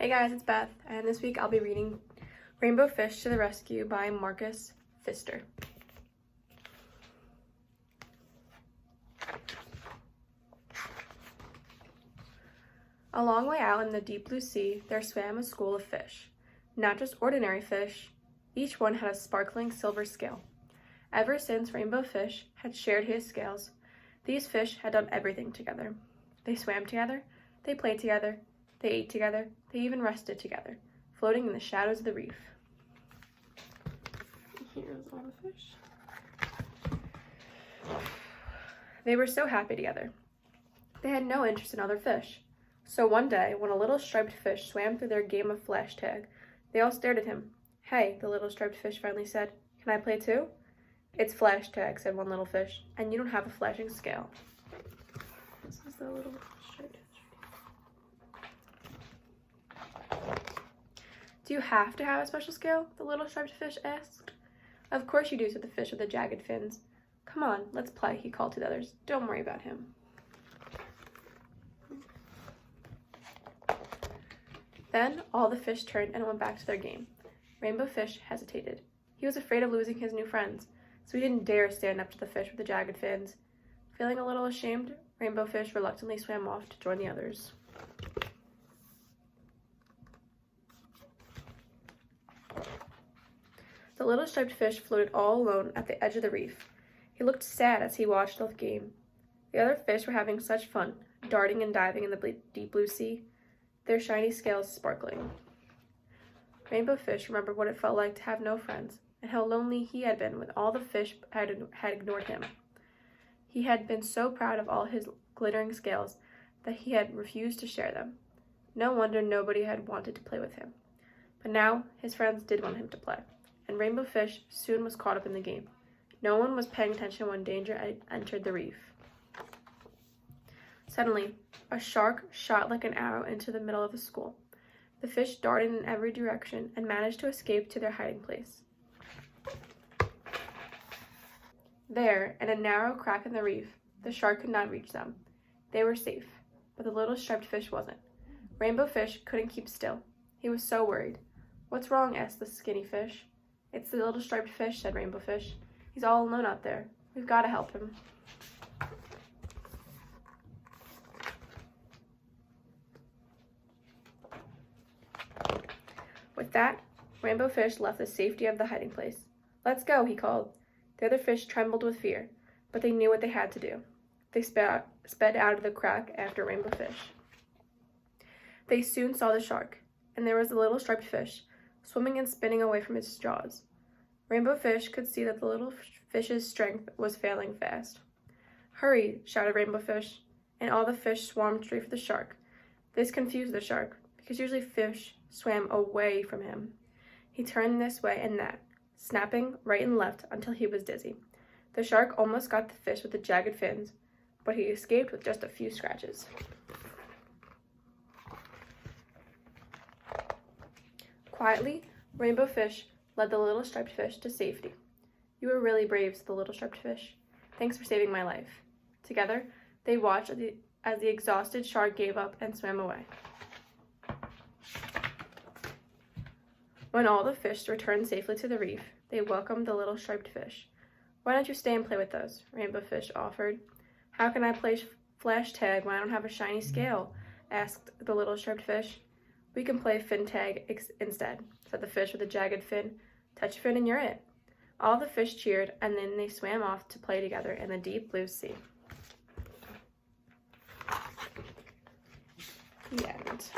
Hey guys, it's Beth, and this week I'll be reading Rainbow Fish to the Rescue by Marcus Pfister. A long way out in the deep blue sea, there swam a school of fish. Not just ordinary fish, each one had a sparkling silver scale. Ever since Rainbow Fish had shared his scales, these fish had done everything together. They swam together, they played together, they ate together, they even rested together, floating in the shadows of the reef. Here's all the fish. They were so happy together. They had no interest in other fish. So one day, when a little striped fish swam through their game of flash tag, they all stared at him. "Hey," the little striped fish finally said, "can I play too?" "It's flash tag," said one little fish, "and you don't have a flashing scale." This is the little striped fish. "Do you have to have a special scale?" the little striped fish asked. "Of course you do," said the fish with the jagged fins. "Come on, let's play," he called to the others. "Don't worry about him." Then all the fish turned and went back to their game. Rainbow Fish hesitated. He was afraid of losing his new friends, so he didn't dare stand up to the fish with the jagged fins. Feeling a little ashamed, Rainbow Fish reluctantly swam off to join the others. The little striped fish floated all alone at the edge of the reef. He looked sad as he watched the game. The other fish were having such fun, darting and diving in the deep blue sea, their shiny scales sparkling. Rainbow Fish remembered what it felt like to have no friends, and how lonely he had been when all the fish had ignored him. He had been so proud of all his glittering scales that he had refused to share them. No wonder nobody had wanted to play with him. But now his friends did want him to play, and Rainbow Fish soon was caught up in the game. No one was paying attention when danger entered the reef. Suddenly, a shark shot like an arrow into the middle of the school. The fish darted in every direction and managed to escape to their hiding place. There, in a narrow crack in the reef, the shark could not reach them. They were safe, but the little striped fish wasn't. Rainbow Fish couldn't keep still. He was so worried. "What's wrong?" asked the skinny fish. "It's the little striped fish," said Rainbow Fish. "He's all alone out there. We've got to help him." With that, Rainbow Fish left the safety of the hiding place. "Let's go," he called. The other fish trembled with fear, but they knew what they had to do. They sped out of the crack after Rainbow Fish. They soon saw the shark, and there was the little striped fish, swimming and spinning away from its jaws. Rainbow Fish could see that the little fish's strength was failing fast. "Hurry," shouted Rainbow Fish, and all the fish swarmed straight for the shark. This confused the shark, because usually fish swam away from him. He turned this way and that, snapping right and left until he was dizzy. The shark almost got the fish with the jagged fins, but he escaped with just a few scratches. Quietly, Rainbow Fish led the little striped fish to safety. "You were really brave," said the little striped fish. "Thanks for saving my life." Together, they watched as the exhausted shark gave up and swam away. When all the fish returned safely to the reef, they welcomed the little striped fish. "Why don't you stay and play with us?" Rainbow Fish offered. "How can I play flash tag when I don't have a shiny scale?" asked the little striped fish. "We can play fin tag instead," said the fish with a jagged fin. "Touch a fin and you're it." All the fish cheered, and then they swam off to play together in the deep blue sea. The end.